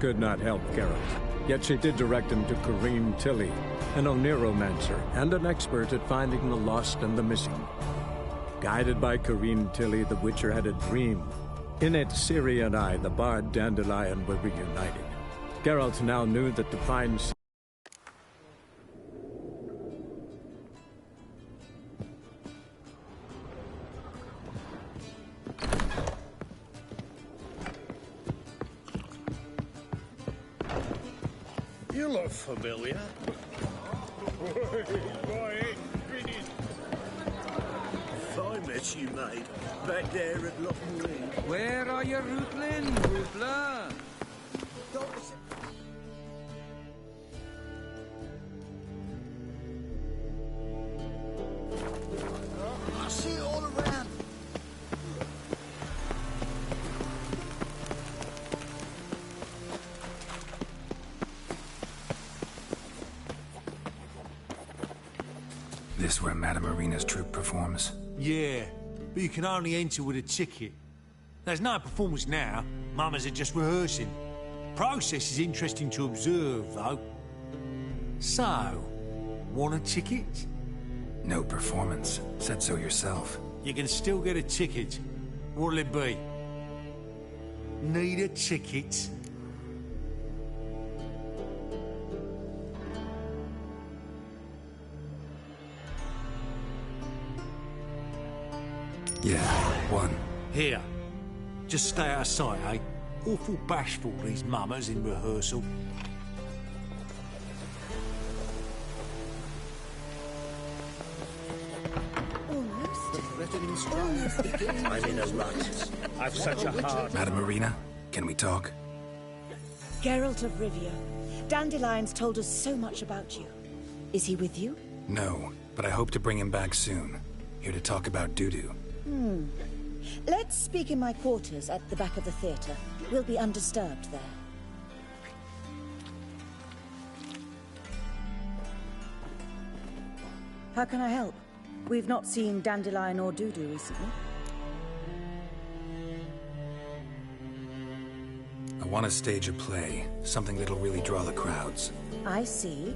could not help Geralt, yet she did direct him to Corrine Tilly, an Oniromancer and an expert at finding the lost and the missing. Guided by Corrine Tilly, the Witcher had a dream. In it, Ciri and I, the bard Dandelion, were reunited. Geralt now knew that the fine... You look familiar. I met you, mate. Back there at Loch Marine. Where are you, Ruthlin? Rutla? I see it all around. This where Madame Irina's troupe performs? Yeah, but you can only enter with a ticket. There's no performance now. Mamas are just rehearsing. Process is interesting to observe, though. So, want a ticket? No performance. Said so yourself. You can still get a ticket. What'll it be? Need a ticket? Yeah, one. Here. Just stay out of sight, eh? Awful bashful, these mamas in rehearsal. I'm in a rut. I've such a hard... Madame Irina, can we talk? Geralt of Rivia. Dandelion's told us so much about you. Is he with you? No, but I hope to bring him back soon. Here to talk about Dudu. Let's speak in my quarters at the back of the theatre. We'll be undisturbed there. How can I help? We've not seen Dandelion or Dudu recently. I want to stage a play, something that'll really draw the crowds. I see.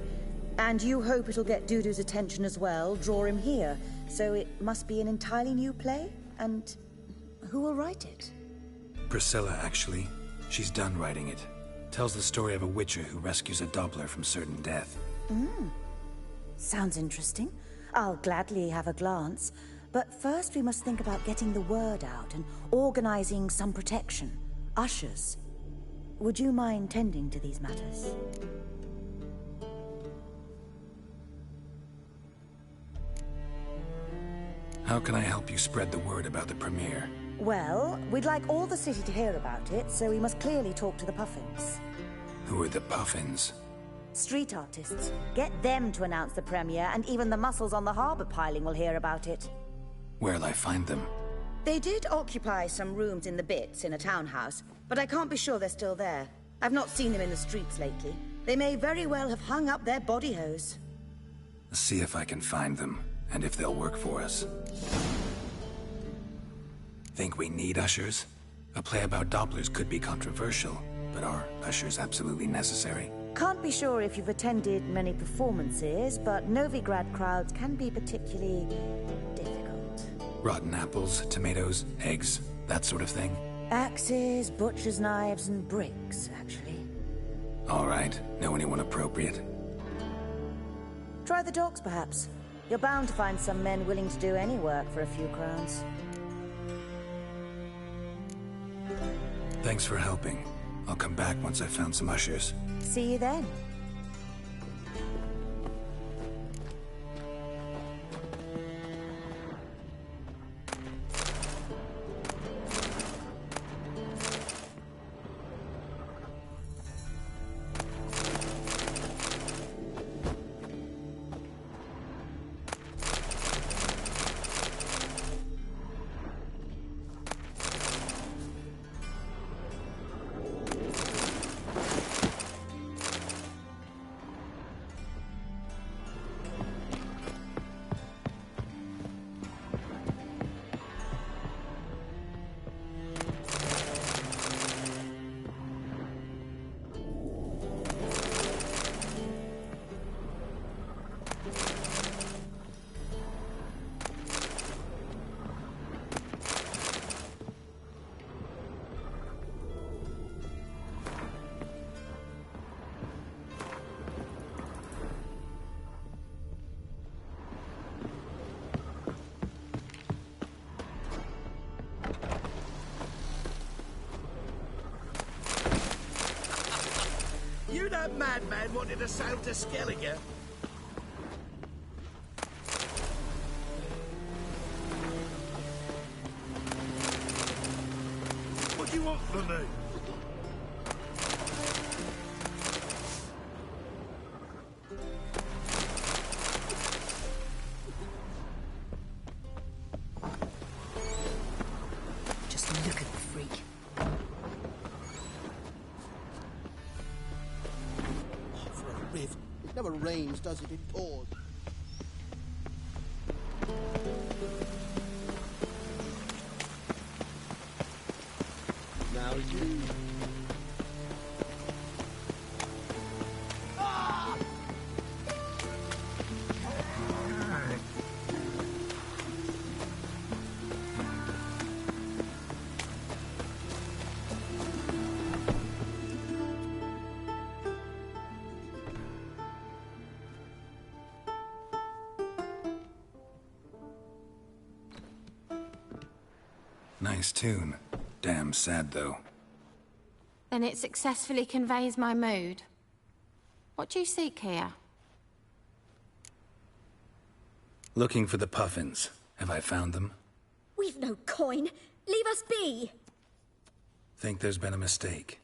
And you hope it'll get Dudu's attention as well, draw him here. So it must be an entirely new play? And who will write it? Priscilla, actually. She's done writing it. Tells the story of a witcher who rescues a Doppler from certain death. Sounds interesting. I'll gladly have a glance. But first we must think about getting the word out and organizing some protection. Ushers. Would you mind tending to these matters? How can I help you spread the word about the premiere? Well, we'd like all the city to hear about it, so we must clearly talk to the Puffins. Who are the Puffins? Street artists. Get them to announce the premiere, and even the muscles on the harbour piling will hear about it. Where'll I find them? They did occupy some rooms in the Bits in a townhouse, but I can't be sure they're still there. I've not seen them in the streets lately. They may very well have hung up their body hose. See if I can find them, and if they'll work for us. Think we need ushers? A play about Dopplers could be controversial, but are ushers absolutely necessary? Can't be sure if you've attended many performances, but Novigrad crowds can be particularly difficult. Rotten apples, tomatoes, eggs, that sort of thing? Axes, butcher's knives, and bricks, actually. All right. Know anyone appropriate? Try the docks, perhaps. You're bound to find some men willing to do any work for a few crowns. Thanks for helping. I'll come back once I've found some ushers. See you then. madman wanted to sail to Skellige. What do you want from me? Just look at the freak. For a riff. It never rains, does it? It pours. Now you. Nice tune. Damn sad, though. Then it successfully conveys my mood. What do you seek here? Looking for the puffins. Have I found them? We've no coin. Leave us be. Think there's been a mistake.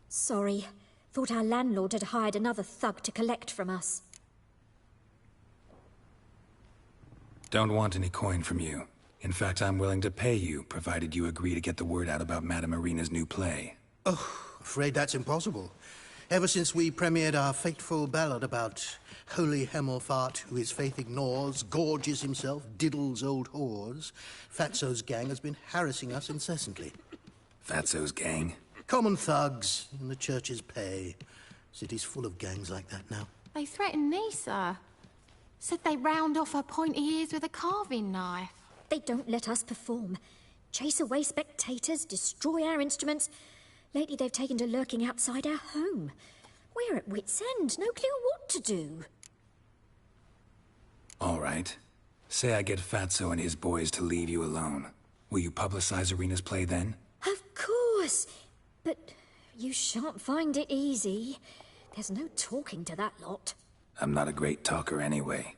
Sorry. Thought our landlord had hired another thug to collect from us. Don't want any coin from you. In fact, I'm willing to pay you, provided you agree to get the word out about Madame Irina's new play. Oh, afraid that's impossible. Ever since we premiered our fateful ballad about Holy Hemelfart, who his faith ignores, gorges himself, diddles old whores, Fatso's gang has been harassing us incessantly. Fatso's gang? Common thugs in the church's pay. City's full of gangs like that now. They threatened me, sir. Said they round off her pointy ears with a carving knife. They don't let us perform. Chase away spectators, destroy our instruments. Lately they've taken to lurking outside our home. We're at wit's end, no clue what to do. All right. Say I get Fatso and his boys to leave you alone. Will you publicize Irina's play then? Of course. But you shan't find it easy. There's no talking to that lot. I'm not a great talker anyway.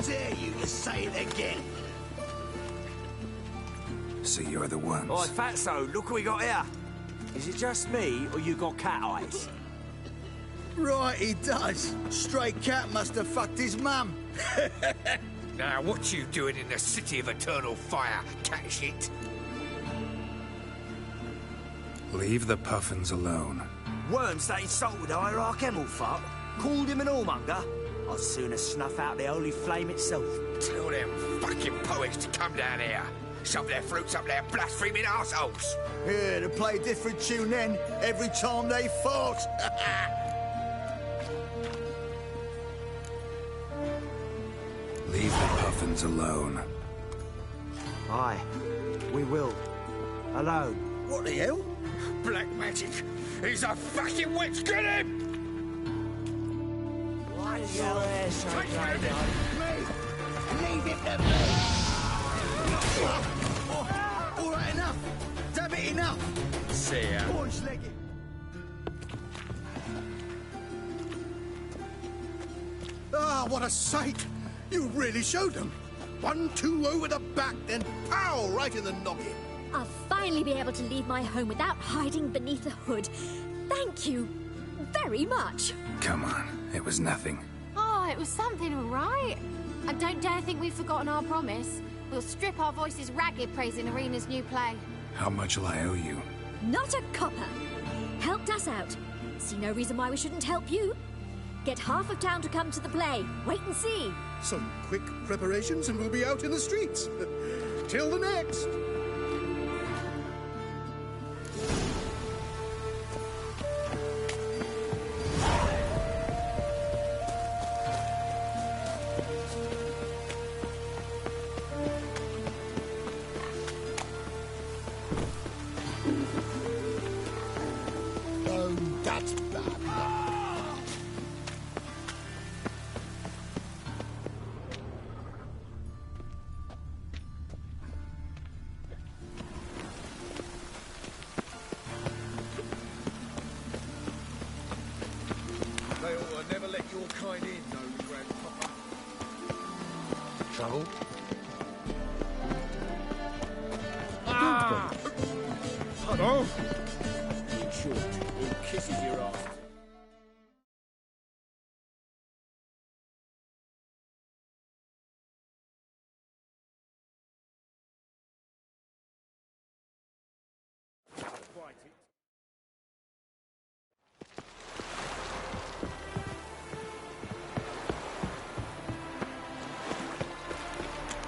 Dare you to say it again? So you're the ones. Oi, Fatso, look what we got here. Is it just me, or you got cat eyes? Right, he does. Stray cat must have fucked his mum. Now, what you doing in the city of eternal fire, cat shit? Leave the puffins alone. Worms that insulted Hierarch Hemelfart, called him an whoremonger. I'd sooner snuff out the holy flame itself. Tell them fucking poets to come down here. Shove their fruits up their blaspheming arseholes. Yeah, to play a different tune then, every time they fought. Leave the puffins alone. Aye, we will. Alone. What the hell? Black magic. He's a fucking witch. Get him! Leave it to me! All right, enough! Damn it, enough! See ya. Boys, leg it! Ah, what a sight! You really showed them. 1-2 over the back, then pow, right in the noggin. I'll finally be able to leave my home without hiding beneath a hood. Thank you very much. Come on, it was nothing. Oh, it was something, all right. I don't dare think we've forgotten our promise. We'll strip our voices ragged praising Irina's new play. How much will I owe you? Not a copper. Helped us out. See no reason why we shouldn't help you. Get half of town to come to the play. Wait and see. Some quick preparations and we'll be out in the streets. Till the next. Oh, that's bad. trouble. Oh! You should. Who kisses your ass?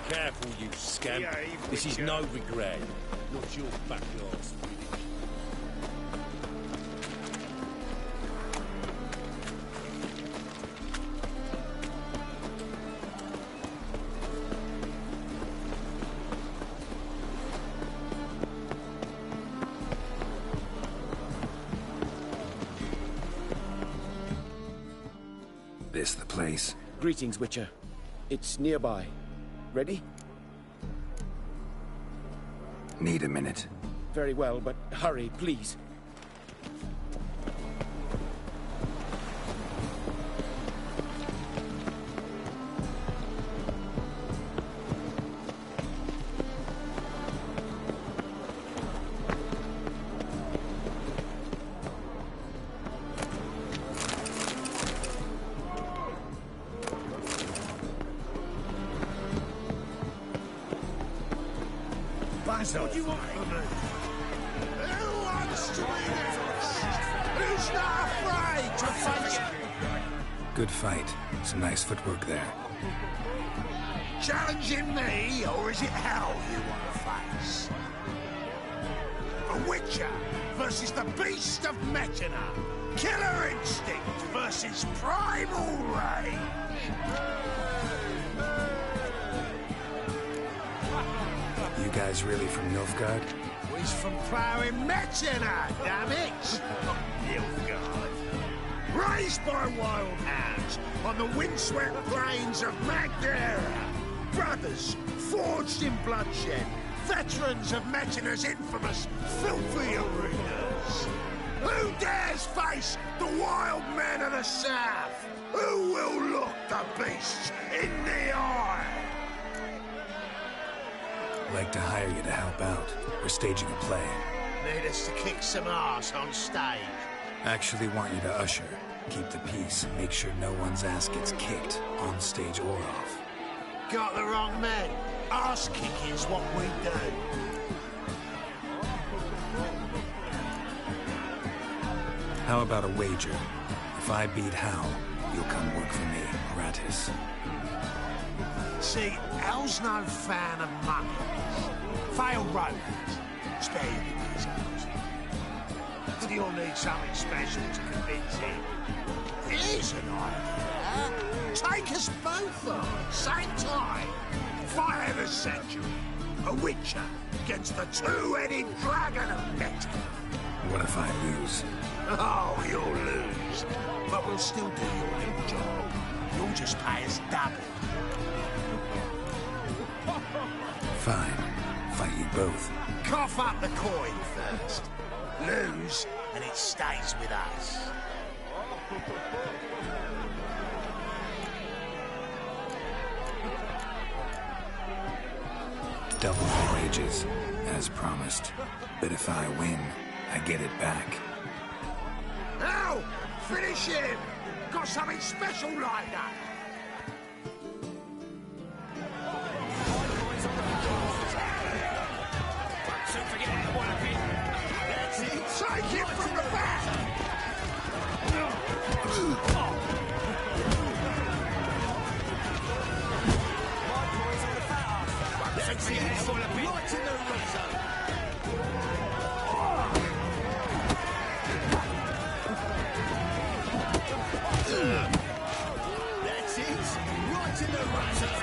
Careful, you scamp. Behave, This is Witcher. no regret. Not your backyard. This the place? Greetings, Witcher. It's nearby. Ready? Need a minute. Very well, but hurry, please. Basil. What do you want from me? Who wants to be Who's not afraid to face? Good fight. Some nice footwork there. Challenging me, or is it hell you want to face? A Witcher versus the Beast of Metina. Killer instinct versus primal rage. You guys really from Nilfgaard? He's from ploughing Metina, damn it! Nilfgaard. Raised by wild hounds on the windswept plains of Magdera. Brothers forged in bloodshed. Veterans of Metina's infamous filthy arenas. Who dares face the wild men of the south? Who will look the beasts in the eye? Like to hire you to help out. We're staging a play. Need us to kick some ass on stage. Actually want you to usher. Keep the peace. Make sure no one's ass gets kicked, on stage or off. Got the wrong man. Ass kicking's what we do. How about a wager? If I beat Hal, you'll come work for me, gratis. See, Hal's no fan of money. Failed rovers. Spare you the details. But you'll need something special to convince him. Here's an idea. Take us both on, same time. Fight of the century. A Witcher against the two-headed dragon of Metina. What if I lose? Oh, you'll lose. But we'll still do your little job. You'll just pay us double. Fine. Fight you both. Cough up the coin first. Lose, and it stays with us. Double the wages, as promised. But if I win, I get it back. Now, finish him! Got something special lined up. Take it from the back! Right in the red zone. That's it. Right in the red zone.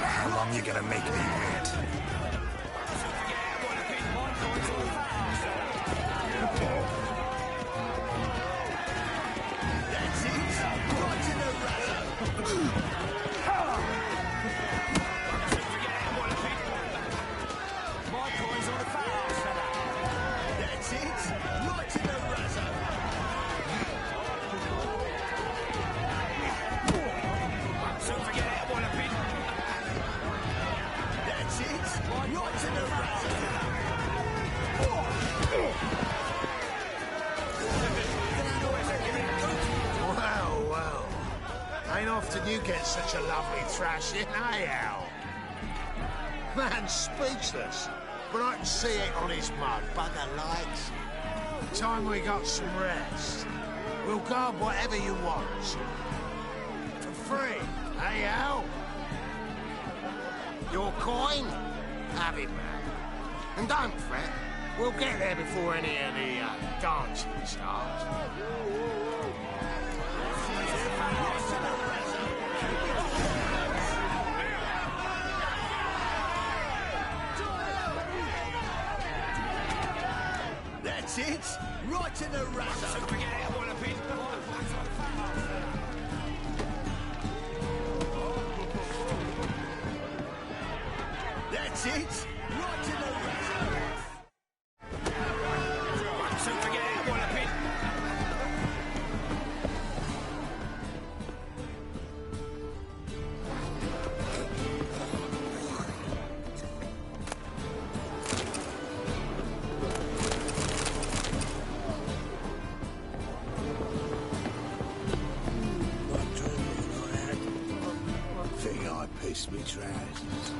How long you gonna make me wait? That's it. Right in the razor. My coin's on the fat ass for that. That's it. you get such a lovely thrashing, eh, Al? Man's speechless, but I can see it on his mug. Bugger likes it. Time we got some rest. We'll guard whatever you want. For free, eh, Al? Your coin? Have it, man. And don't fret. We'll get there before any of the dancing starts. That's it. Right in the razor. That's it. Right in the razor. Piss me trousers.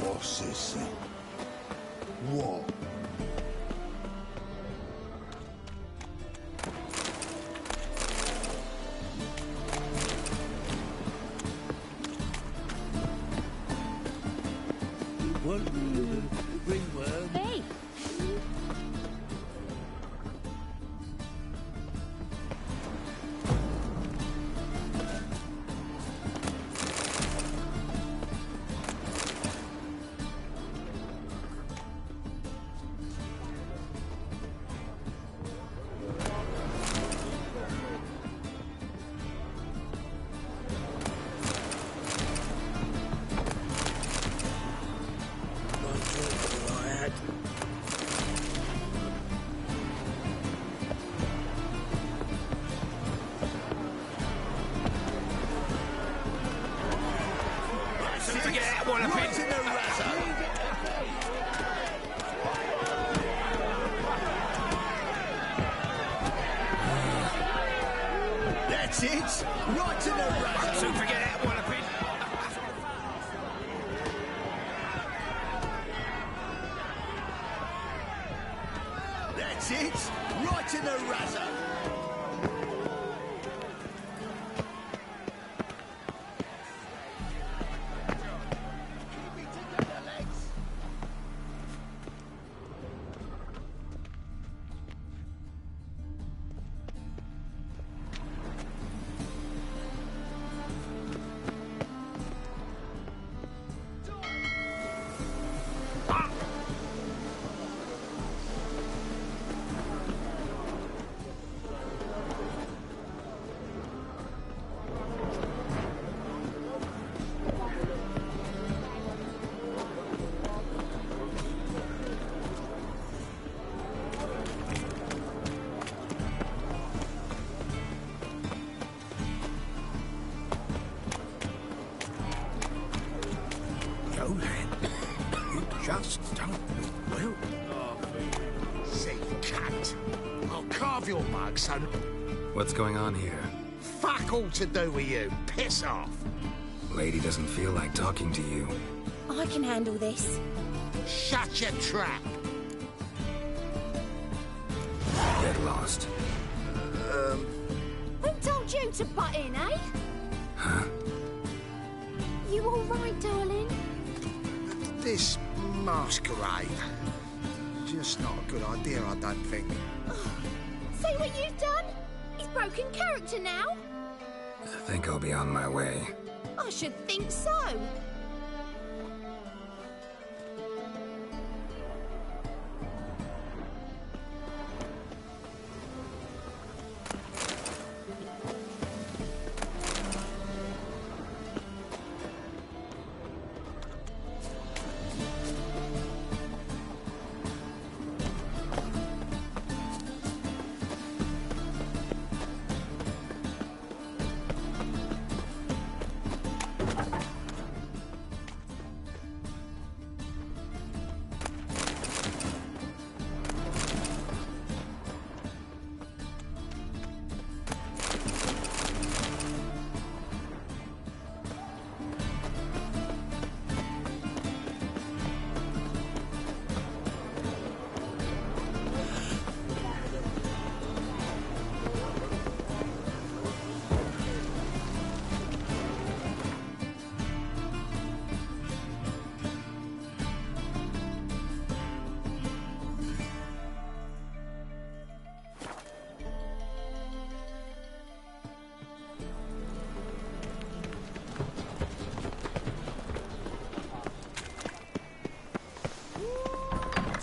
What's this then? What? Hey! That's it. Right to the razor. Soon forget that one, That's it. Right in the razor. You just don't look well. Sick cunt. I'll carve your mug, son. What's going on here? Fuck all to do with you. Piss off. Lady doesn't feel like talking to you. I can handle this. Shut your trap. Get lost. Who told you to butt in, eh? Huh? You all right, darling? This masquerade. Just not a good idea, I don't think. See what you've done? He's broken character now. I think I'll be on my way. I should think so.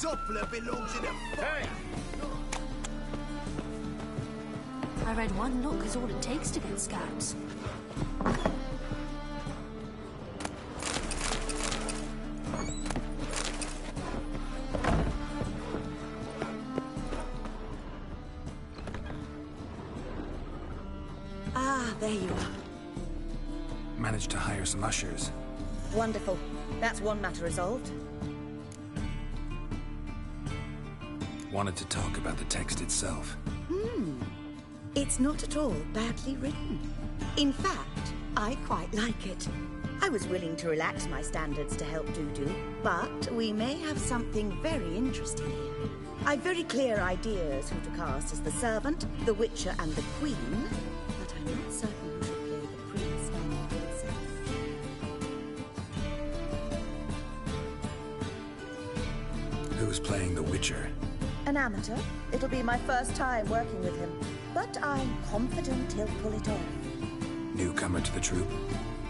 toppler belongs in a fire. I read one look is all it takes to get scabs. Ah, there you are. Managed to hire some ushers. Wonderful. That's one matter resolved. Wanted to talk about the text itself. It's not at all badly written. In fact, I quite like it. I was willing to relax my standards to help Dudu, but we may have something very interesting here. I've very clear ideas who to cast as the servant, the Witcher, and the Queen, but I'm not certain who should play the prince and the princess. Who's playing the Witcher? An amateur. It'll be my first time working with him, but I'm confident he'll pull it off. Newcomer to the troupe?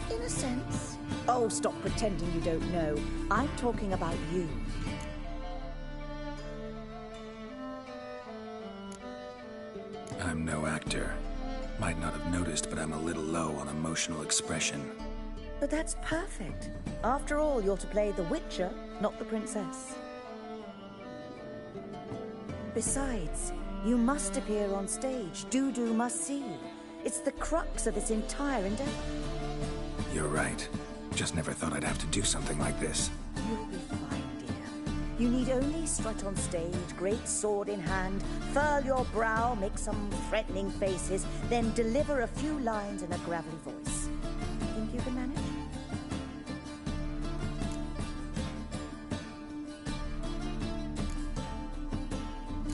In a sense. Oh, stop pretending you don't know. I'm talking about you. I'm no actor. Might not have noticed, but I'm a little low on emotional expression. But that's perfect. After all, you're to play the Witcher, not the princess. Besides, you must appear on stage. Dudu must see you. It's the crux of this entire endeavor. You're right. Just never thought I'd have to do something like this. You'll be fine, dear. You need only strut on stage, great sword in hand, furl your brow, make some threatening faces, then deliver a few lines in a gravelly voice. Think you can manage?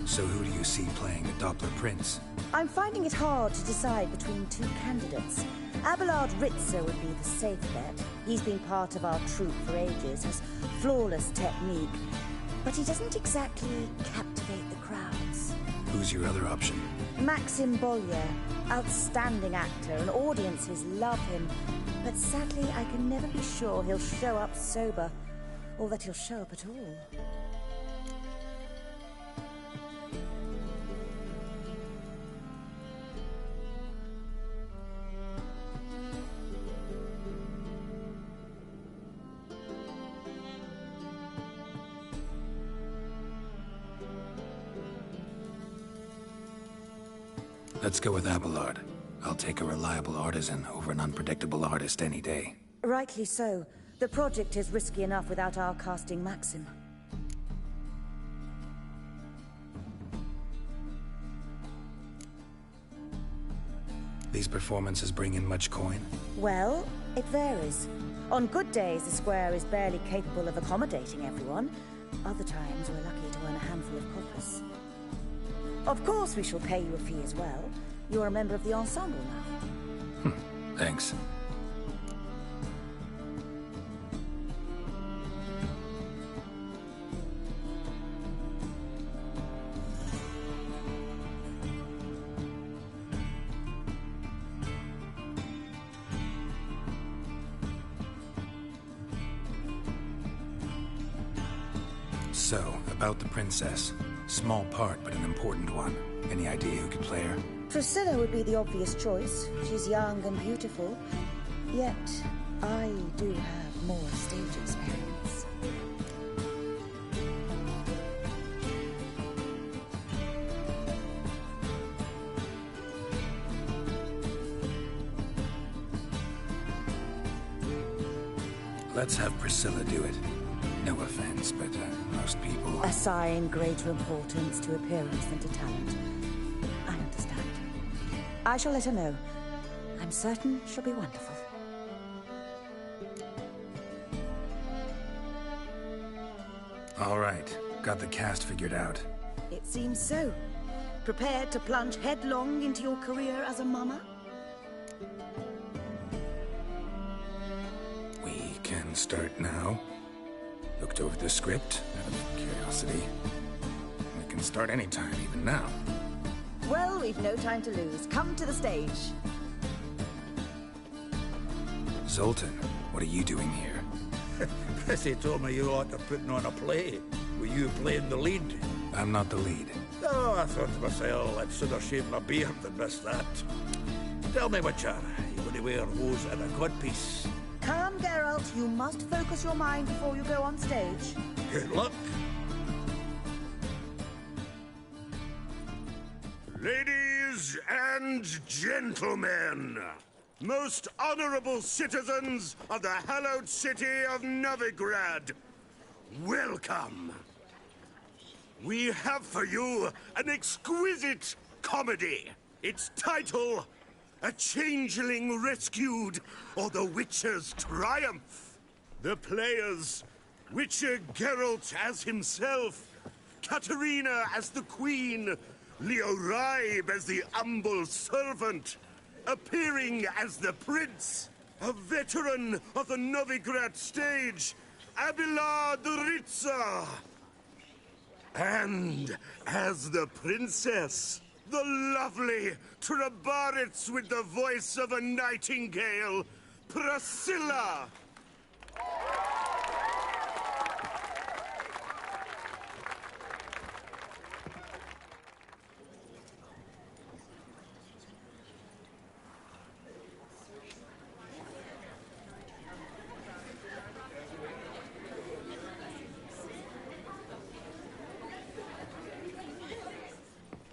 So who do you see playing the Doppler Prince? I'm finding it hard to decide between two candidates. Abelard Ritzer would be the safe bet. He's been part of our troupe for ages, has flawless technique, but he doesn't exactly captivate the crowds. Who's your other option? Maxim Bollier, outstanding actor, and audiences love him. But sadly, I can never be sure he'll show up sober, or that he'll show up at all. Let's go with Abelard. I'll take a reliable artisan over an unpredictable artist any day. Rightly so. The project is risky enough without our casting Maxim. These performances bring in much coin? Well, it varies. On good days, the square is barely capable of accommodating everyone. Other times, we're lucky to earn a handful of coppers. Of course, we shall pay you a fee as well. You're a member of the ensemble now. Thanks. So, about the princess. Small part, but an important one. Any idea who could play her? Priscilla would be the obvious choice. She's young and beautiful. Yet, I do have more stage experience. Let's have Priscilla do it. No offense, but most people... Assign greater importance to appearance than to talent. I understand. I shall let her know. I'm certain she'll be wonderful. All right. Got the cast figured out. It seems so. Prepared to plunge headlong into your career as a mama? We can start now. Looked over the script, out of curiosity. We can start anytime, even now. Well, we've no time to lose. Come to the stage. Zoltan, what are you doing here? Prissy told me you ought to putting on a play. were you playing the lead? I'm not the lead. Oh, I thought to myself, I'd sooner shave my beard than miss that. Tell me, Witcher, you going to wear hose and a codpiece? Calm, Geralt. You must focus your mind before you go on stage. Good luck. Ladies and gentlemen, most honorable citizens of the hallowed city of Novigrad, welcome. We have for you an exquisite comedy. Its title, A Changeling Rescued, or The Witcher's Triumph. The players, Witcher Geralt as himself, Katarina as the Queen, Leoribe as the humble servant, appearing as the Prince, a veteran of the Novigrad stage, Abelard Ritza. And as the Princess, the lovely Trabaritz with the voice of a nightingale, Priscilla.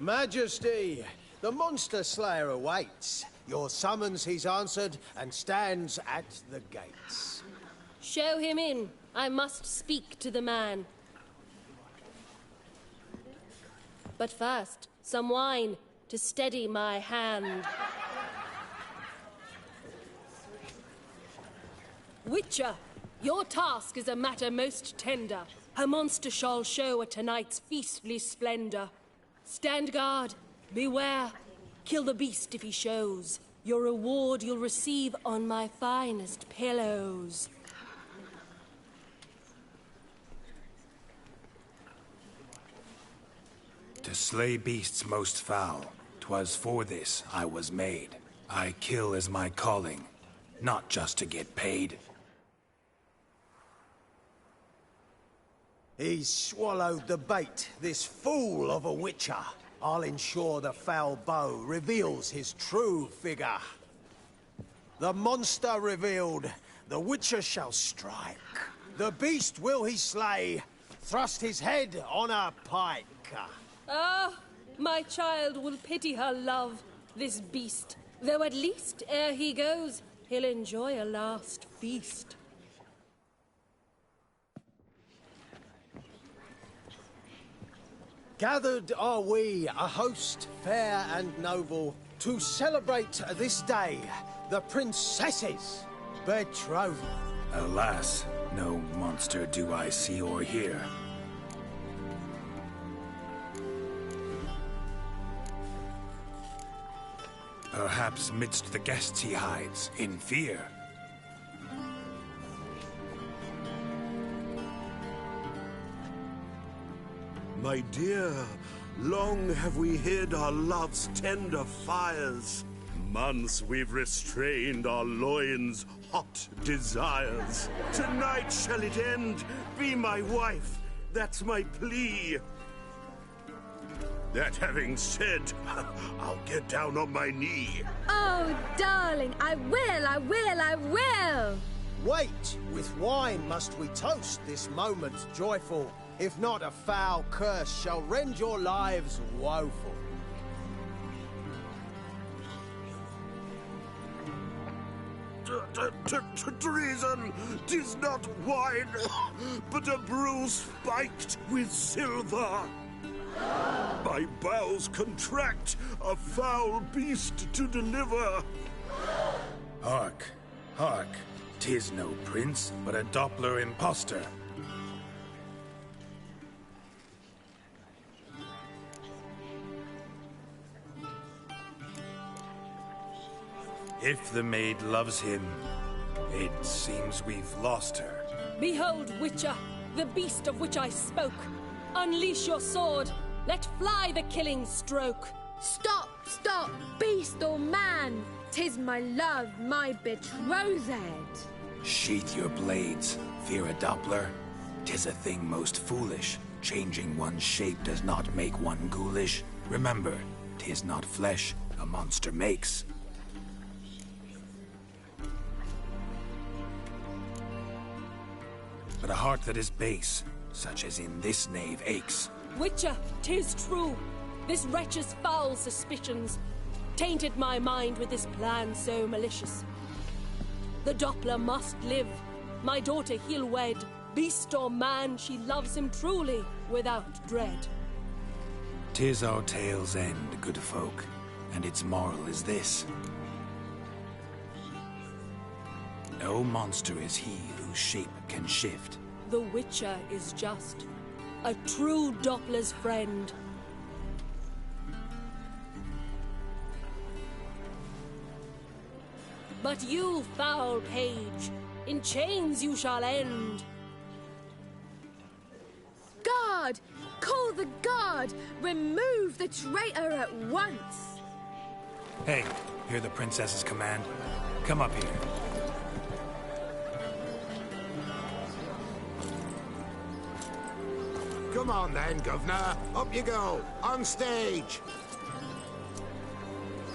Majesty, the Monster Slayer awaits. Your summons he's answered and stands at the gates. Show him in. I must speak to the man. But first, some wine to steady my hand. Witcher, your task is a matter most tender. A monster shall show at tonight's feastly splendor. Stand guard, beware, kill the beast if he shows. Your reward you'll receive on my finest pillows. To slay beasts most foul, 'twas for this I was made. I kill as my calling, not just to get paid. He's swallowed the bait, this fool of a Witcher. I'll ensure the foul bow reveals his true figure. The monster revealed, the Witcher shall strike. The beast will he slay, thrust his head on a pike. Ah, my child will pity her love, this beast. Though at least, ere he goes, he'll enjoy a last feast. Gathered are we, a host fair and noble, to celebrate this day, the princess's betrothal. Alas, no monster do I see or hear. Perhaps midst the guests he hides, in fear. My dear, long have we hid our love's tender fires. Months we've restrained our loins' hot desires. Tonight shall it end, be my wife, that's my plea. That having said, I'll get down on my knee. Oh, darling, I will! Wait, with wine must we toast this moment joyful. If not, a foul curse shall rend your lives woeful. Treason! 'Tis not wine, but a brew spiked with silver. My bowels contract, a foul beast to deliver. Hark, hark, 'tis no prince, but a Doppler impostor. If the maid loves him, it seems we've lost her. Behold, Witcher, the beast of which I spoke. Unleash your sword. Let fly the killing stroke. Stop, beast or man! 'Tis my love, my betrothed. Sheath your blades, fear a Doppler. 'Tis a thing most foolish. Changing one's shape does not make one ghoulish. Remember, 'tis not flesh a monster makes. But a heart that is base, such as in this knave aches. Witcher, 'tis true. This wretch's foul suspicions tainted my mind with this plan so malicious. The Doppler must live. My daughter he'll wed. Beast or man, she loves him truly, without dread. 'Tis our tale's end, good folk, and its moral is this. No monster is he whose shape can shift. The Witcher is just a true Doppler's friend. But you, foul page, in chains you shall end. Guard! Call the guard! Remove the traitor at once! Hey, hear the princess's command? Come up here. Come on then, Governor. Up you go. On stage.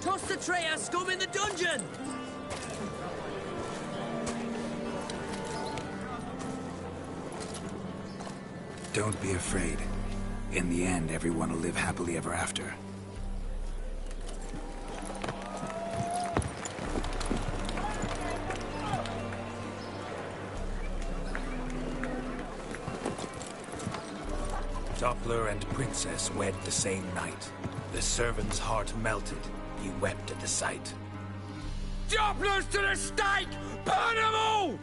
Toss the traitor scum in the dungeon! Don't be afraid. In the end, everyone will live happily ever after. Doppler and Princess wed the same night. The servant's heart melted. He wept at the sight. Dopplers to the stake! Burn them all!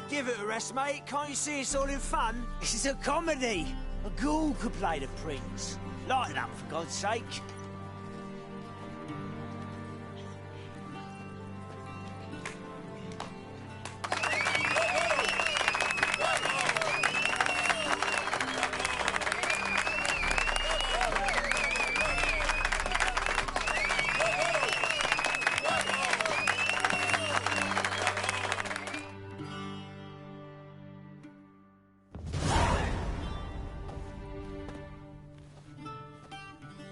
Give it a rest, mate. Can't you see it's all in fun? This is a comedy. A ghoul could play the prince. Lighten up, for God's sake.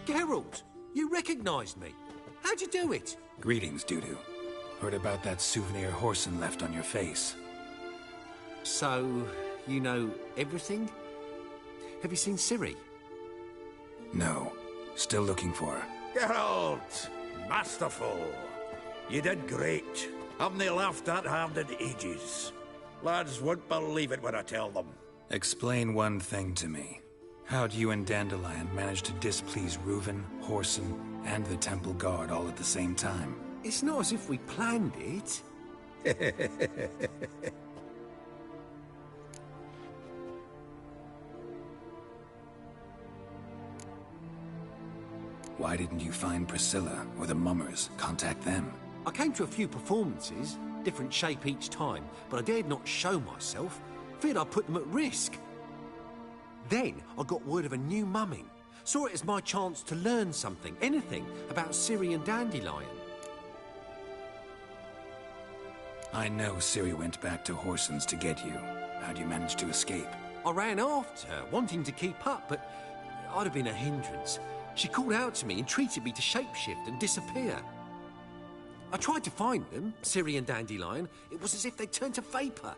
Geralt, you recognized me. How'd you do it? Greetings, Dudu. Heard about that souvenir Whoreson left on your face. So, you know everything? Have you seen Ciri? No. Still looking for her. Geralt! Masterful! You did great. Haven't they laughed that hard in ages? Lads won't believe it when I tell them. Explain one thing to me. How'd you and Dandelion manage to displease Reuven, Whoreson, and the Temple Guard all at the same time? It's not as if we planned it. Why didn't you find Priscilla or the Mummers? Contact them. I came to a few performances, different shape each time, but I dared not show myself. Feared I'd put them at risk. Then I got word of a new mumming. Saw it as my chance to learn something, anything, about Ciri and Dandelion. I know Ciri went back to Whoreson's to get you. How'd you manage to escape? I ran after her, wanting to keep up, but I'd have been a hindrance. She called out to me, entreated me to shapeshift and disappear. I tried to find them, Ciri and Dandelion. It was as if they'd turned to vapour.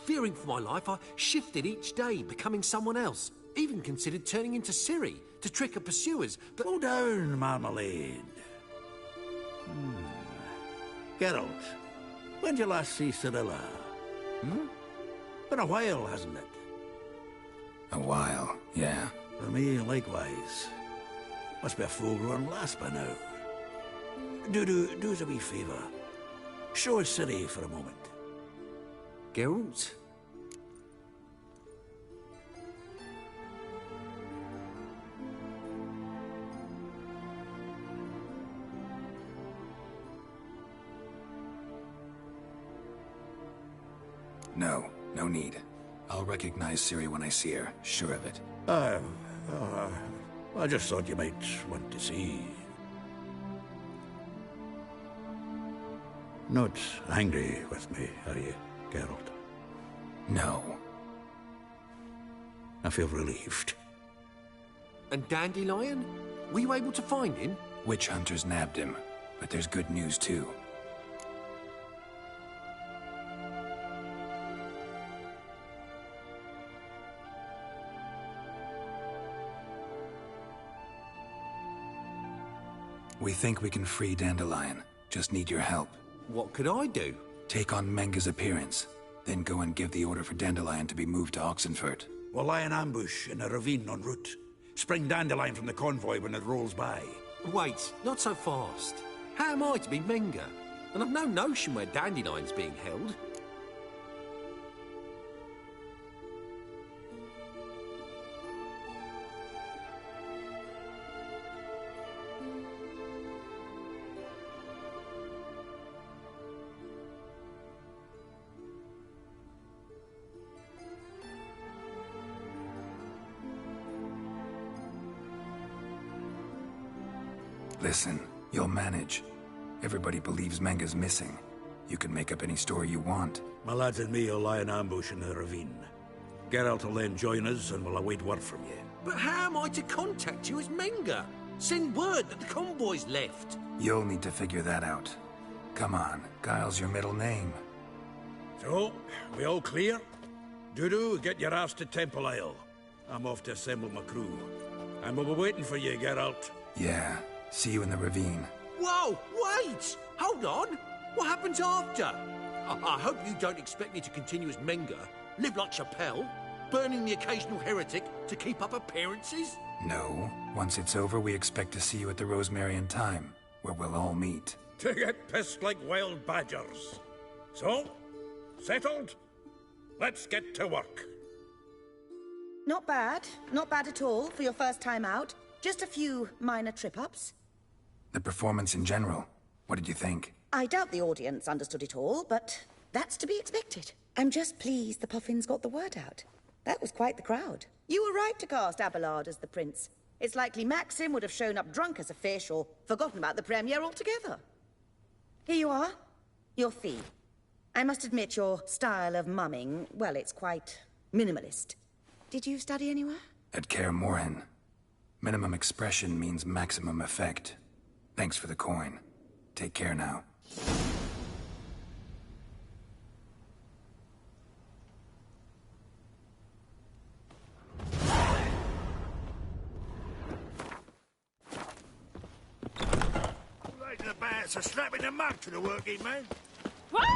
Fearing for my life, I shifted each day, becoming someone else. Even considered turning into Ciri to trick her pursuers, but... Slow down, Marmalade. Geralt, when did you last see Cirilla? Been a while, hasn't it? A while, yeah. For me, likewise. Must be a full-grown lass by now. Do us a wee favour. Show us Ciri for a moment. Geralt? No, no need. I'll recognize Ciri when I see her, sure of it. I just thought you might want to see. Not angry with me, are you, Geralt? No. I feel relieved. And Dandelion? Were you able to find him? Witch hunters nabbed him, but there's good news too. We think we can free Dandelion. Just need your help. What could I do? Take on Menga's appearance, then go and give the order for Dandelion to be moved to Oxenfurt. We'll lie in ambush in a ravine en route. Spring Dandelion from the convoy when it rolls by. Wait, not so fast. How am I to be Menga? And I've no notion where Dandelion's being held. Listen, you'll manage. Everybody believes Menga's missing. You can make up any story you want. My lads and me will lie in ambush in the ravine. Geralt will then join us and we'll await word from you. But how am I to contact you as Menga? Send word that the convoy's left. You'll need to figure that out. Come on, Guile's your middle name. So, we all clear? Dudu, get your ass to Temple Isle. I'm off to assemble my crew. And we'll be waiting for you, Geralt. Yeah, see you in the ravine. Whoa, wait! Hold on! What happens after? I hope you don't expect me to continue as Menga, live like Chappelle, burning the occasional heretic to keep up appearances? No. Once it's over, we expect to see you at the Rosemary Time, where we'll all meet. To get pissed like wild badgers. So, settled? Let's get to work. Not bad. Not bad at all for your first time out. Just a few minor trip-ups. The performance in general, what did you think? I doubt the audience understood it all, but that's to be expected. I'm just pleased the Puffins got the word out. That was quite the crowd. You were right to cast Abelard as the prince. It's likely Maxim would have shown up drunk as a fish or forgotten about the premiere altogether. Here you are. Your fee. I must admit your style of mumming, well, it's quite minimalist. Did you study anywhere? At Kaer Morhen. Minimum expression means maximum effect. Thanks for the coin. Take care now. Right to the bats are slapping the mug to the working man. What?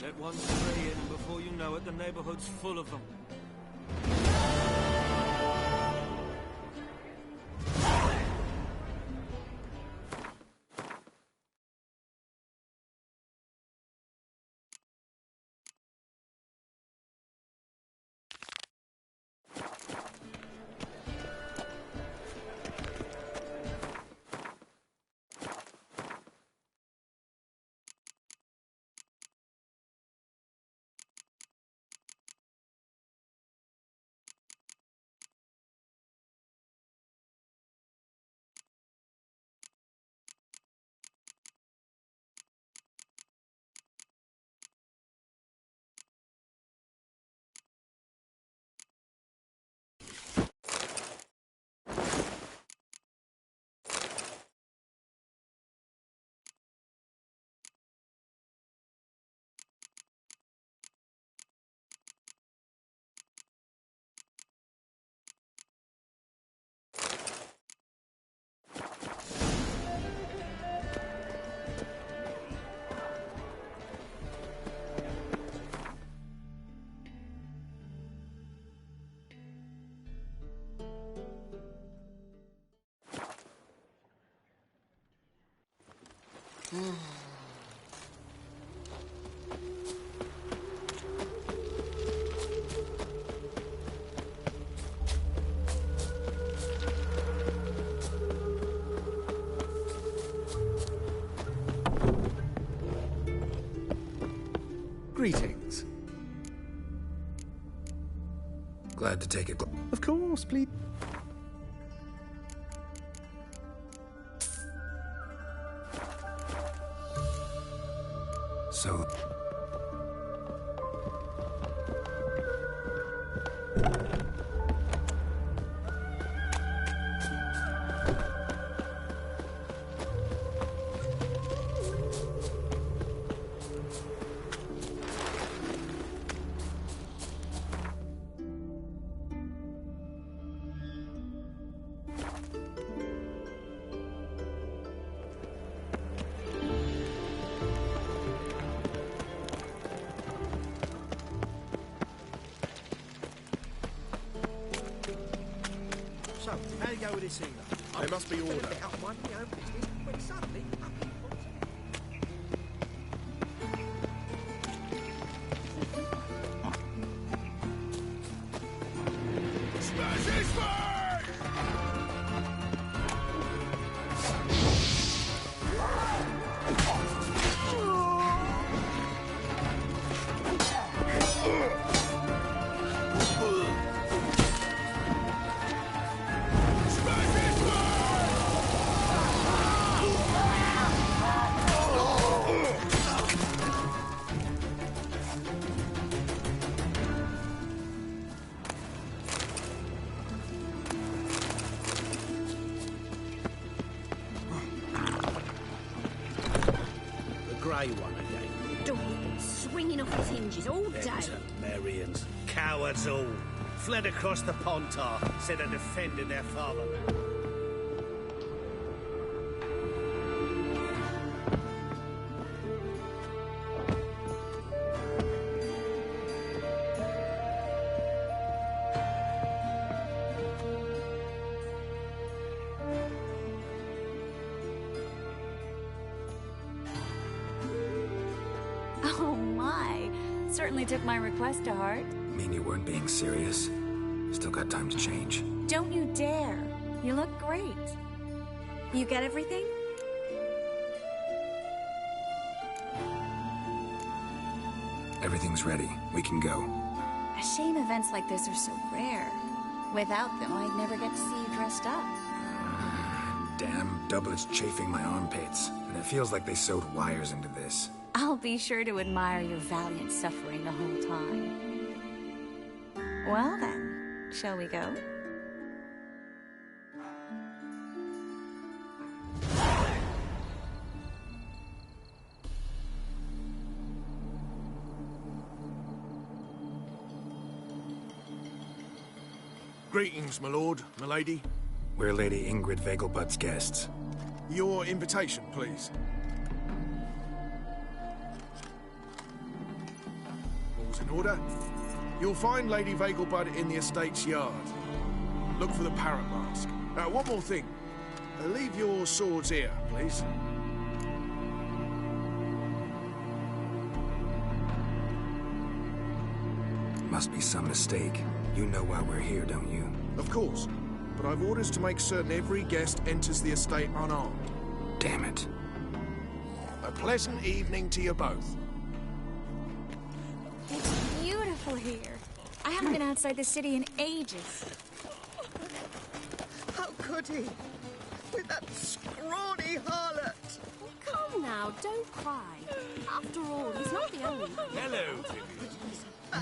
Let one stray in, before you know it, the neighborhood's full of them. Greetings. Glad to take it. Of course, please. So... So, how do you go with this either? There must be order. Grey one again. Dog, swinging off his hinges all day. Marians, cowards all. Fled across the Pontar, instead of defending their fatherland. Oh my. Certainly took my request to heart. Mean you weren't being serious? Still got time to change. Don't you dare. You look great. You get everything? Everything's ready. We can go. A shame events like this are so rare. Without them, I'd never get to see you dressed up. Damn doublets chafing my armpits. And it feels like they sewed wires into this. I'll be sure to admire your valiant suffering the whole time. Well then, shall we go? Greetings, my lord, my lady. We're Lady Ingrid Vegelbud's guests. Your invitation, please. All's in order. You'll find Lady Vegelbud in the estate's yard. Look for the parrot mask. One more thing. Leave your swords here, please. Must be some mistake. You know why we're here, don't you? Of course. But I've orders to make certain every guest enters the estate unarmed. Damn it. A pleasant evening to you both. It's beautiful here. I haven't been outside the city in ages. How could he? With that scrawny harlot! Come now, don't cry. After all, he's not the only one. Hello, Vivian.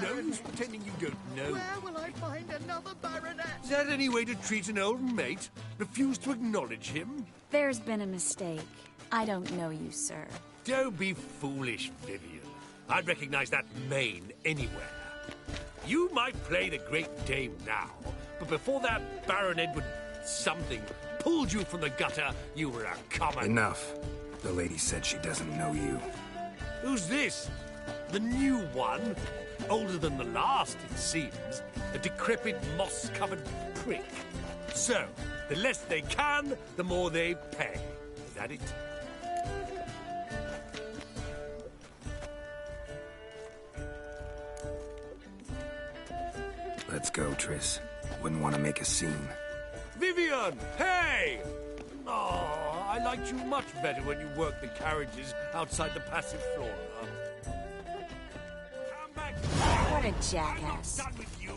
No use pretending you don't know. Where will I find another baronet? Is that any way to treat an old mate? Refuse to acknowledge him? There's been a mistake. I don't know you, sir. Don't be foolish, Vivian. I'd recognize that mane anywhere. You might play the Great Dame now, but before that Baron Edward something pulled you from the gutter, you were a common... Enough. The lady said she doesn't know you. Who's this? The new one? Older than the last, it seems. A decrepit, moss-covered prick. So, the less they can, the more they pay. Is that it? Let's go, Triss. Wouldn't want to make a scene. Vivian! Hey! Oh, I liked you much better when you worked the carriages outside the passive flora. What a jackass. I'm not done with you.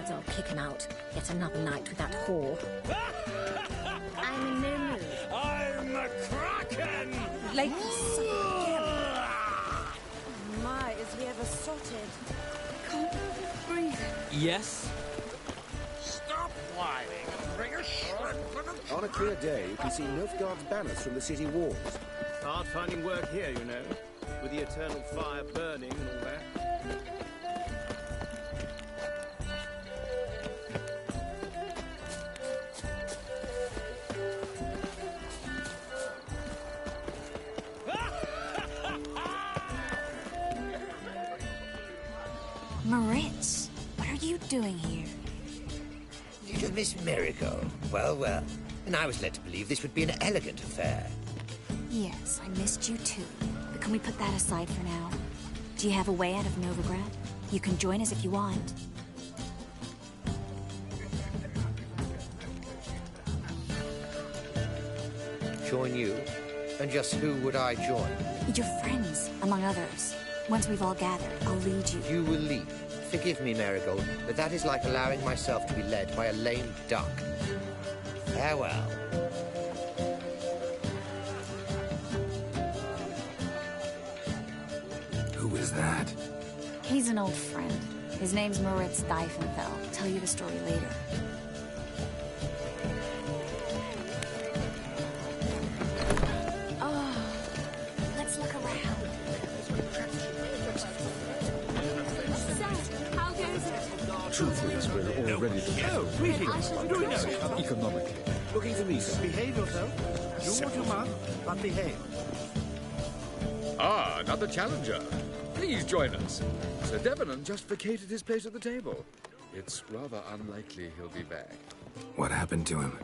Besides, I'll kick him out. Yet another night with that whore. I'm in no mood. I'm a kraken! Lady, my, is he ever sotted? I can't breathe. Yes? Stop whining and bring a shrimp for the... On a clear day, you can see Nilfgaard's banners from the city walls. Hard finding work here, you know, with the eternal fire burning and all that. Moritz, what are you doing here? You Miss Marigold. Well, well. And I was led to believe this would be an elegant affair. Yes, I missed you too. But can we put that aside for now? Do you have a way out of Novigrad? You can join us if you want. Join you? And just who would I join? Your friends, among others. Once we've all gathered, I'll lead you. You will lead. Forgive me, Marigold, but that is like allowing myself to be led by a lame duck. Farewell. Who is that? He's an old friend. His name's Moritz Diefenfeld. I'll tell you the story later. Oh, let's look around. How goes it? Truth is, we're all ready to Oh, greetings. Do we know each other? economically. Looking to me, sir. Behave yourself. Do what you must, but behave. Ah, another challenger. Please join us. Sir Devenant just vacated his place at the table. It's rather unlikely he'll be back. What happened to him?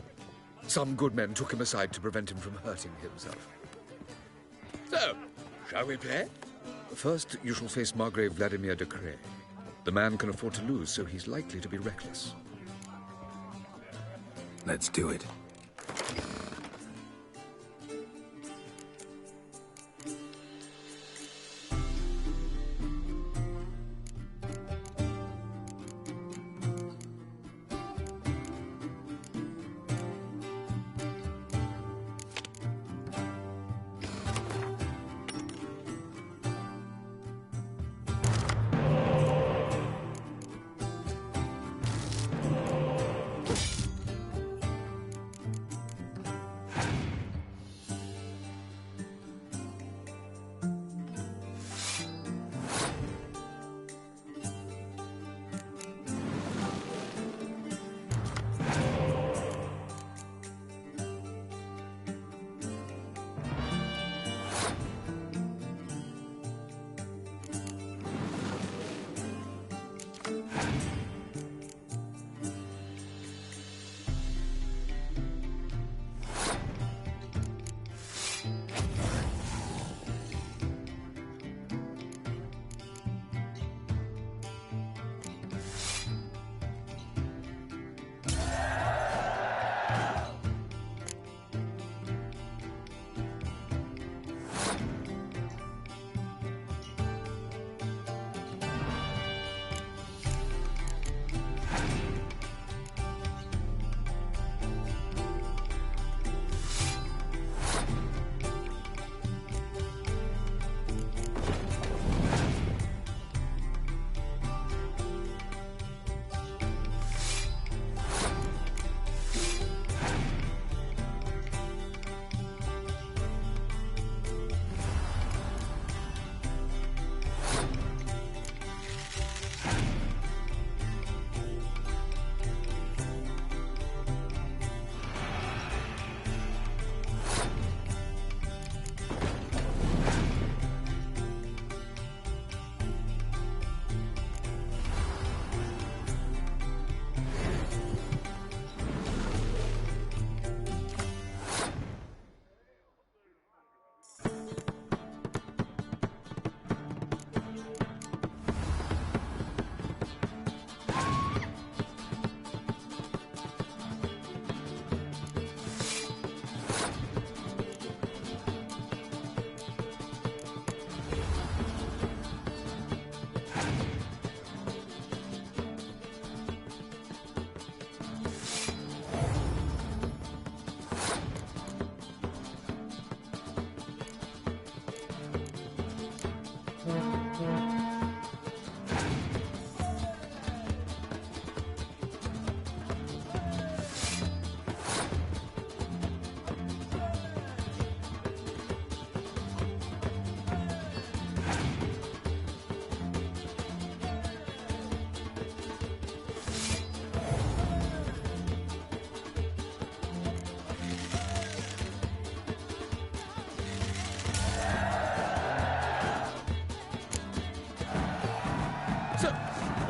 Some good men took him aside to prevent him from hurting himself. So, shall we play? First, you shall face Margrave Vladimir de Cray. The man can afford to lose, so he's likely to be reckless. Let's do it.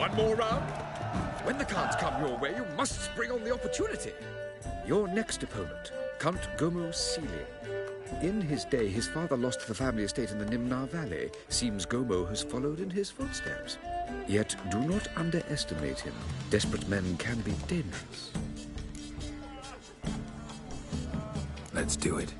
One more round. When the cards come your way, you must spring on the opportunity. Your next opponent, Count Gomo Sealy. In his day, his father lost the family estate in the Nimnar Valley. Seems Gomo has followed in his footsteps. Yet do not underestimate him. Desperate men can be dangerous. Let's do it.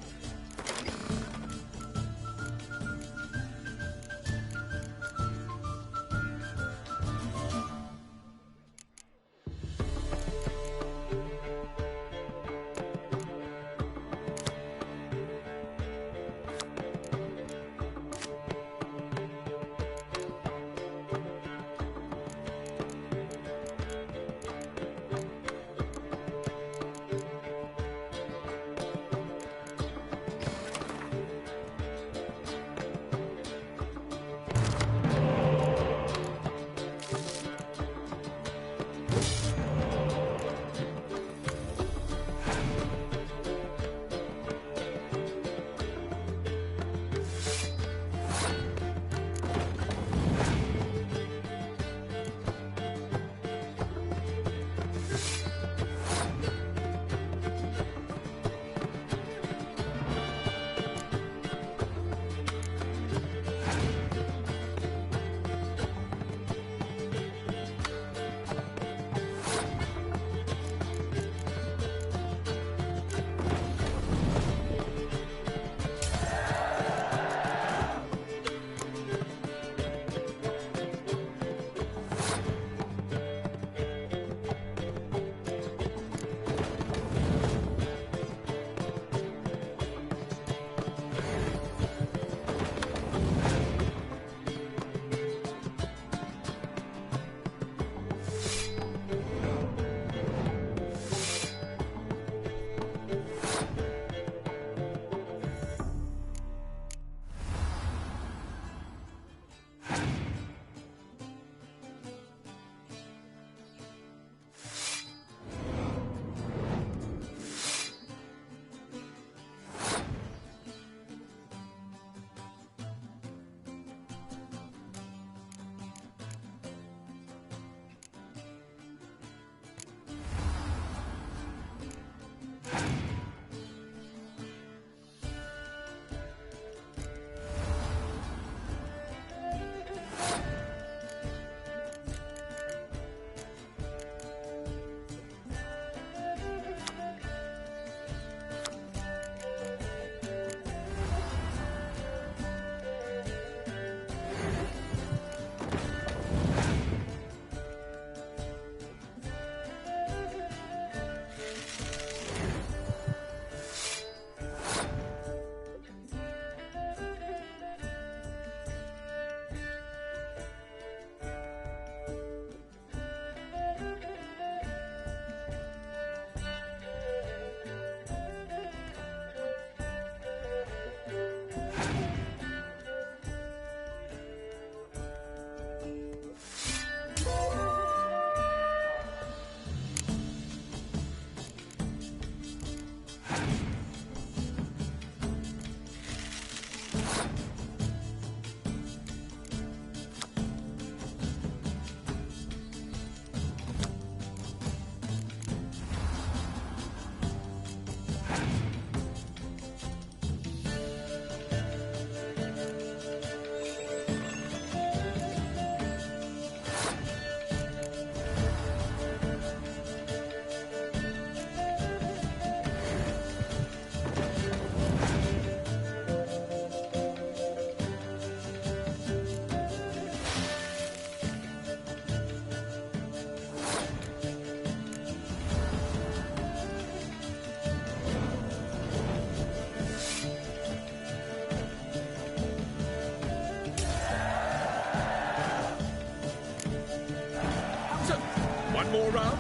More round?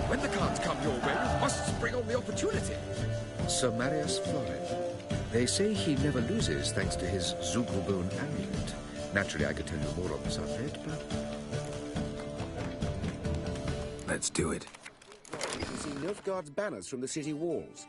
When the cards come your way, you must spring on the opportunity. Sir Marius Florid. They say he never loses thanks to his Zugelbone amulet. Naturally, I could tell you more on the subject, but... Let's do it. You can see Nilfgaard's banners from the city walls.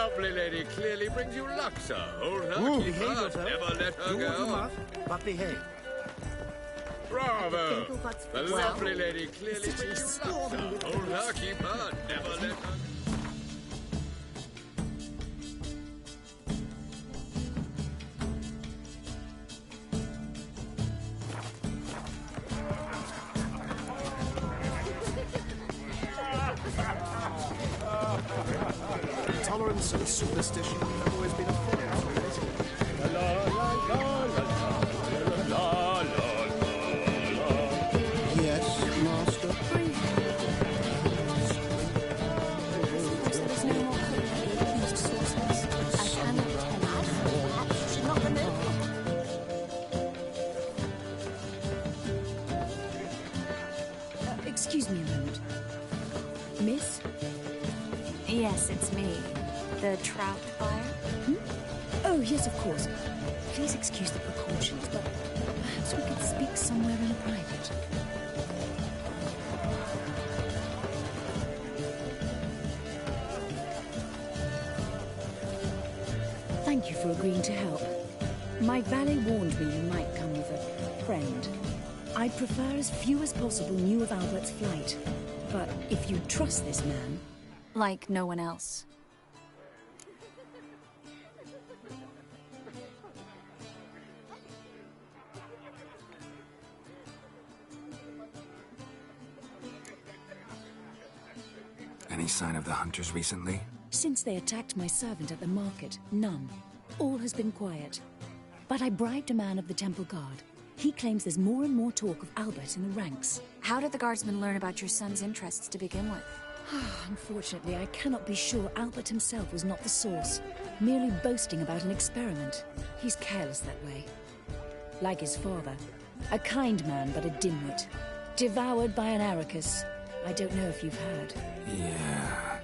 lovely lady clearly brings you luck, sir. Hold her, Ooh, keep behave her, yourself. never let her Do what you go. must, but behave. Bravo! The Well, lovely lady clearly brings you luck, sir. Hold her, keep her, never let her go. Tolerance and superstition have always been a thing. Yes, master. There's no more cooking at the accused sorceress. I cannot tell you. Perhaps you should not remove Excuse me a moment. Miss? Yes, it's me. The trout buyer? Oh, yes, of course. Please excuse the precautions, but perhaps we could speak somewhere in private. Thank you for agreeing to help. My valet warned me you might come with a friend. I'd prefer as few as possible knew of Albert's flight. But if you trust this man... Like no one else. Any sign of the hunters recently? Since they attacked my servant at the market, none. All has been quiet. But I bribed a man of the Temple Guard. He claims there's more and more talk of Albert in the ranks. How did the guardsmen learn about your son's interests to begin with? Unfortunately, I cannot be sure Albert himself was not the source, merely boasting about an experiment. He's careless that way. Like his father, a kind man but a dimwit. Devoured by an Arrakis. I don't know if you've heard. Yeah.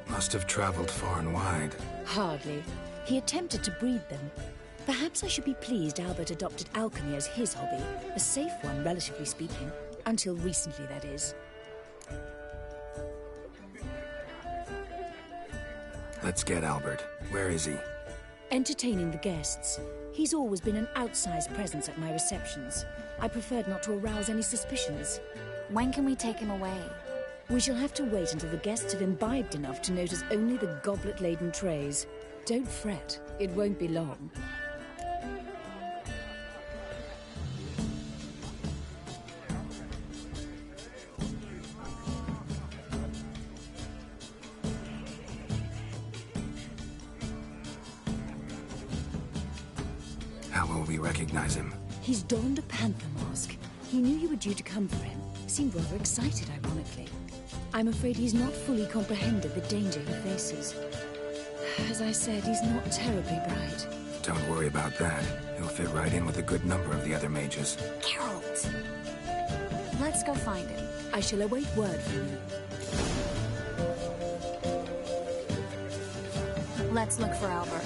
Must have traveled far and wide. Hardly. He attempted to breed them. Perhaps I should be pleased Albert adopted alchemy as his hobby. A safe one, relatively speaking. Until recently, that is. Let's get Albert. Where is he? Entertaining the guests. He's always been an outsized presence at my receptions. I preferred not to arouse any suspicions. When can we take him away? We shall have to wait until the guests have imbibed enough to notice only the goblet-laden trays. Don't fret, it won't be long. How will we recognize him? He's donned a panther mask. He knew you were due to come for him. Seemed rather excited, ironically. I'm afraid he's not fully comprehended the danger he faces. As I said, he's not terribly bright. Don't worry about that. He'll fit right in with a good number of the other mages. Geralt! Let's go find him. I shall await word from you. Let's look for Albert.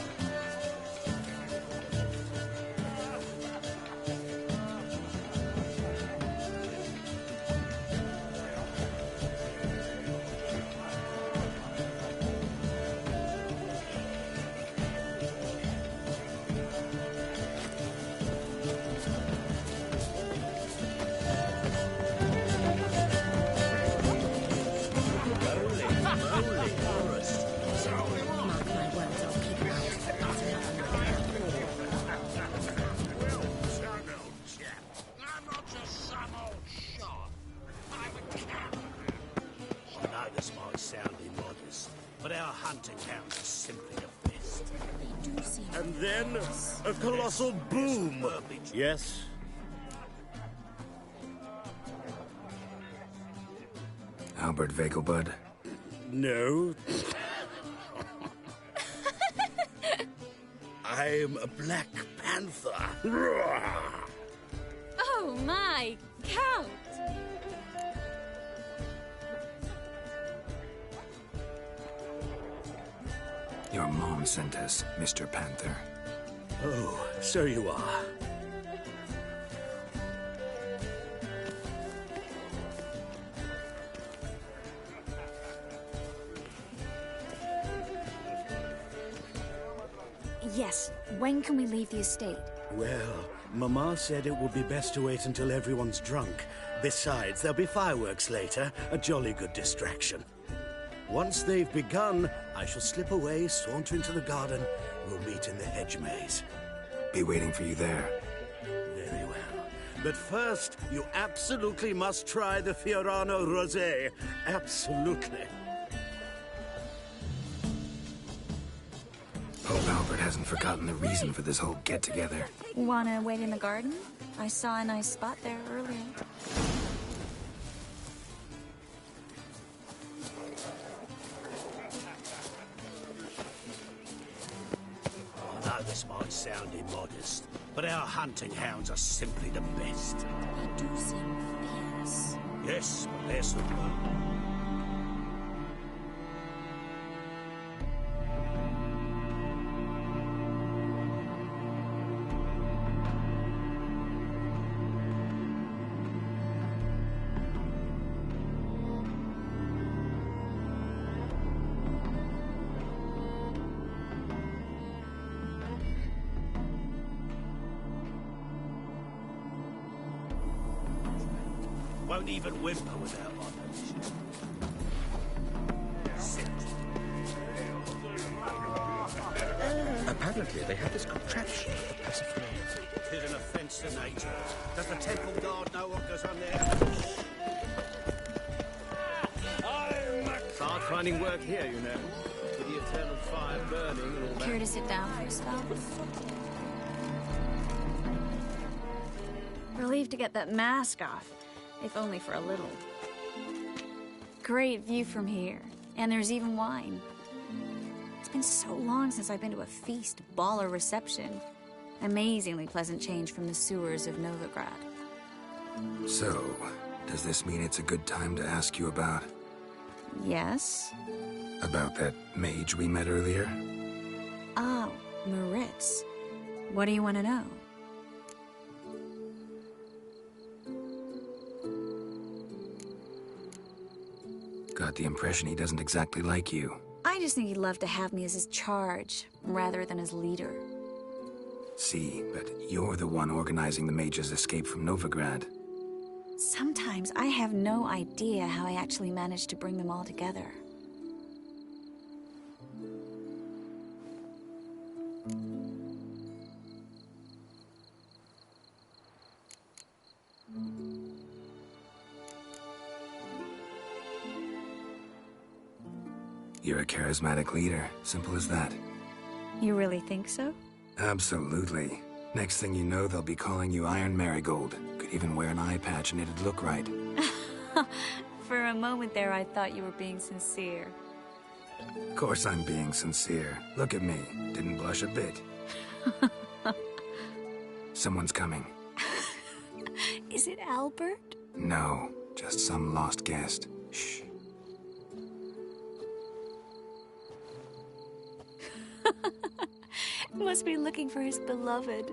And then, a colossal boom. Yes? Albert Vegelbud? No. I'm a Black Panther. Oh my, Count! Your mom sent us, Mr. Panther. Oh, so you are. Yes, when can we leave the estate? Well, Mama said it would be best to wait until everyone's drunk. Besides, there'll be fireworks later, a jolly good distraction. Once they've begun, I shall slip away, saunter into the garden. We'll meet in the hedge maze. Be waiting for you there. Very well. But first, you absolutely must try the Fiorano Rosé. Absolutely. Pope Albert hasn't forgotten the reason for this whole get-together. Wanna wait in the garden? I saw a nice spot there earlier. I know this might sound immodest, but our hunting hounds are simply the best. They do seem fierce. Yes, but they're superb. Won't even whimper without my permission. Apparently, they have this contraption for pacifying. It is an offence to nature. Does the temple guard know what goes on there? It's hard finding work here, you know. With the eternal fire burning and all that. Care to sit down for a spell? Relieved to get that mask off, if only for a little. Great view from here, and there's even wine. It's been so long since I've been to a feast, ball, or reception. Amazingly pleasant change from the sewers of Novigrad. So, does this mean it's a good time to ask you about... Yes? About that mage we met earlier? Oh, Moritz. What do you want to know? Got the impression he doesn't exactly like you. I just think he'd love to have me as his charge, rather than as leader. See, but you're the one organizing the mage's escape from Novigrad. Sometimes I have no idea how I actually managed to bring them all together. You're a charismatic leader. Simple as that. You really think so? Absolutely. Next thing you know, they'll be calling you Iron Marigold. Could even wear an eye patch and it'd look right. For a moment there, I thought you were being sincere. Of course I'm being sincere. Look at me. Didn't blush a bit. Someone's coming. Is it Albert? No, just some lost guest. Shh. Must be looking for his beloved.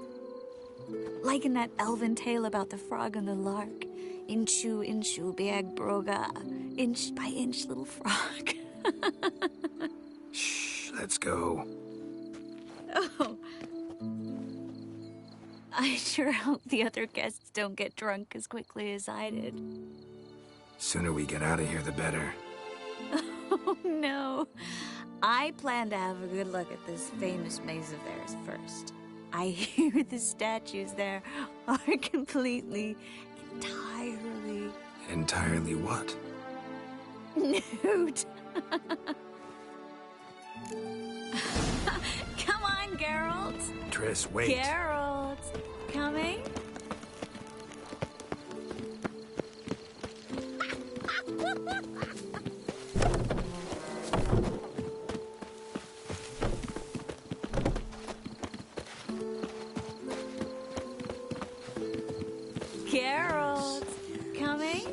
Like in that elven tale about the frog and the lark. Inchu, inchu, beag broga. Inch by inch, little frog. Shh, let's go. Oh. I sure hope the other guests don't get drunk as quickly as I did. Sooner we get out of here, the better. Oh, no. I plan to have a good look at this famous maze of theirs first. I hear the statues there are entirely... Entirely what? Nude. Come on, Geralt. Triss, wait. Geralt, coming? Geralt, coming?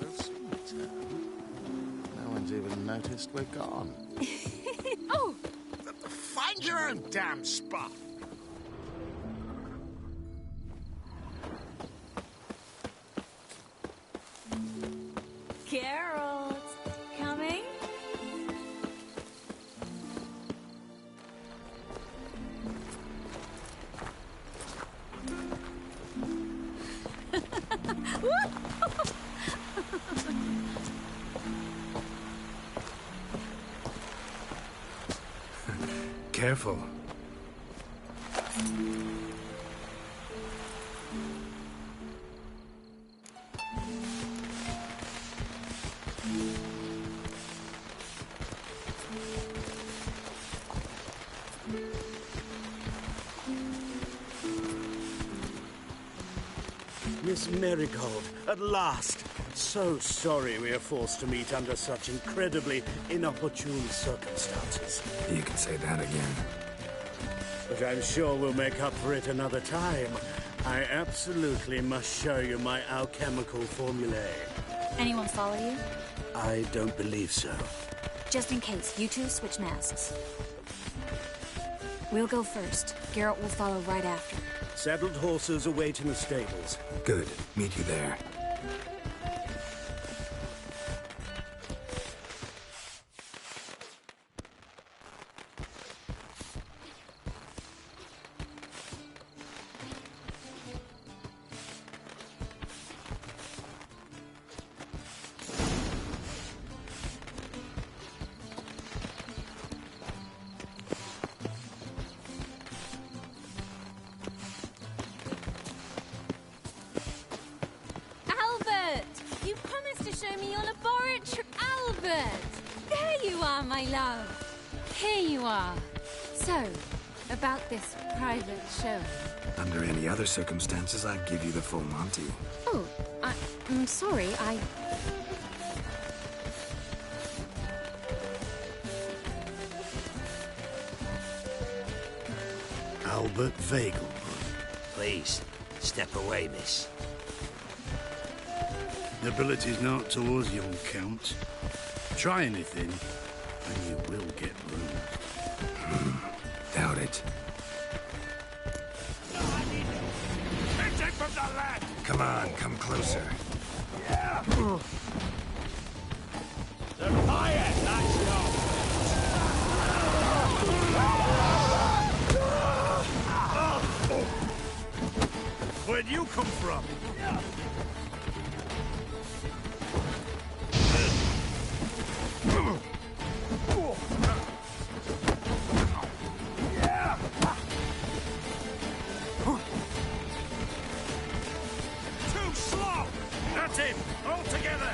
Well, sweet. No one's even noticed we're gone. Oh! Find your own damn spot. Geralt, coming? careful. Miss Marigold, at last! So sorry we are forced to meet under such incredibly inopportune circumstances. You can say that again. But I'm sure we'll make up for it another time. I absolutely must show you my alchemical formulae. Anyone follow you? I don't believe so. Just in case, you two switch masks. We'll go first. Garrett will follow right after. Saddled horses await in the stables. Good. Meet you there. my love. Here you are. So, about this private show. Under any other circumstances, I'd give you the full Monty. Oh, I'm sorry, Albert Vagel. Please, step away, miss. Nobility's not towards young Count. Try anything, and you will get ruined. Doubt it. Come on, come closer. Yeah. The fire, that's Where'd you come from? too slow! That's it! All together!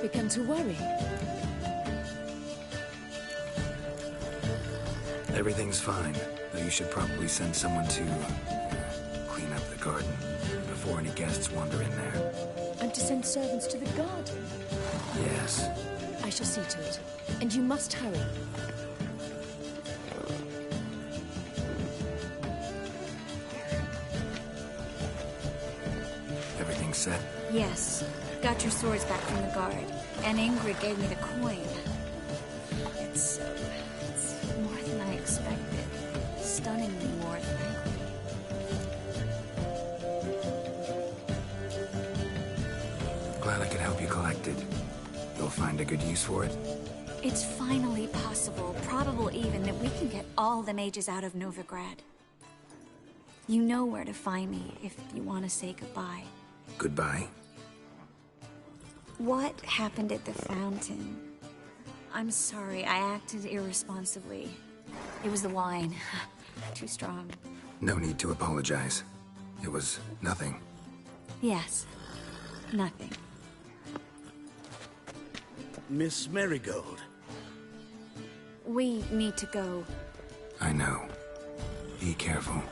Begun to worry. Everything's fine, though you should probably send someone to clean up the garden before any guests wander in there. And to send servants to the garden? Yes. I shall see to it. And you must hurry. Everything's set? Yes. Got your swords back from the guard. And Ingrid gave me the coin. It's more than I expected. Stunningly more, frankly. Glad I could help you collect it. You'll find a good use for it? It's finally possible, probable even, that we can get all the mages out of Novigrad. You know where to find me if you want to say goodbye. Goodbye? What happened at the fountain? I'm sorry, I acted irresponsibly. It was the wine. Too strong. No need to apologize. It was nothing. Yes. Nothing. Miss Marigold. We need to go. I know. Be careful.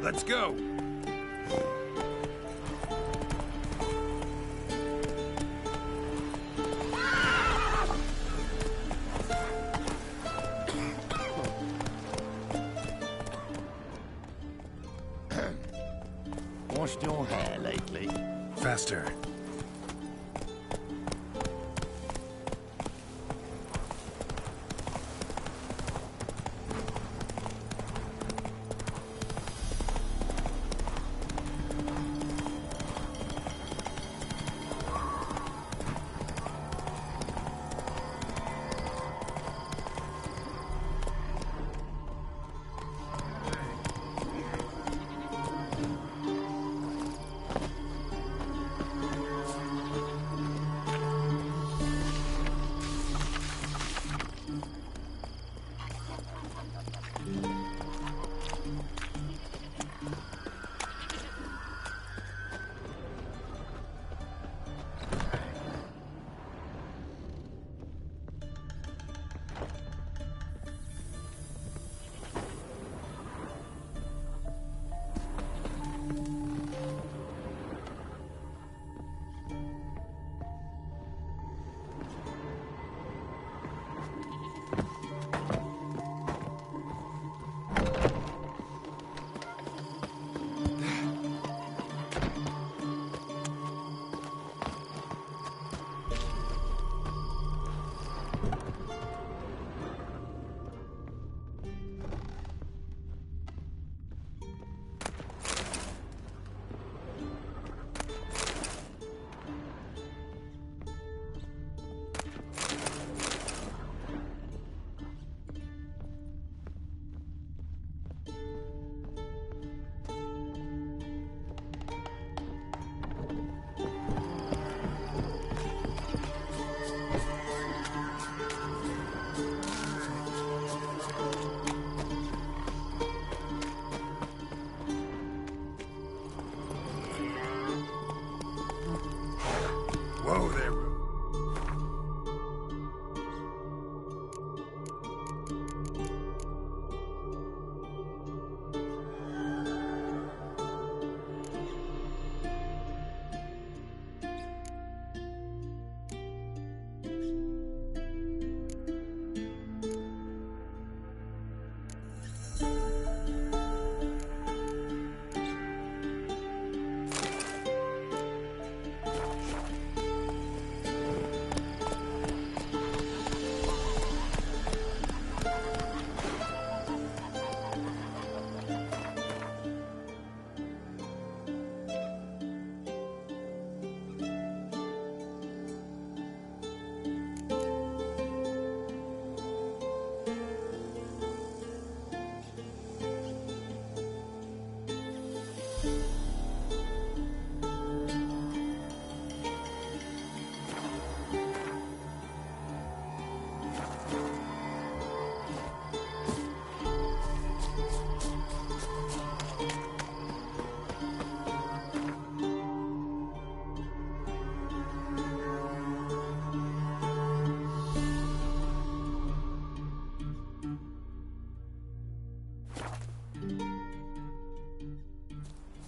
Let's go! Washed your hair lately? Faster. Whoa there, Will.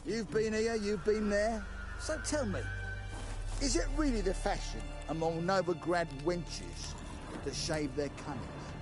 You've been here, you've been there. So tell me, is it really the fashion among Novigrad wenches to shave their cunnies?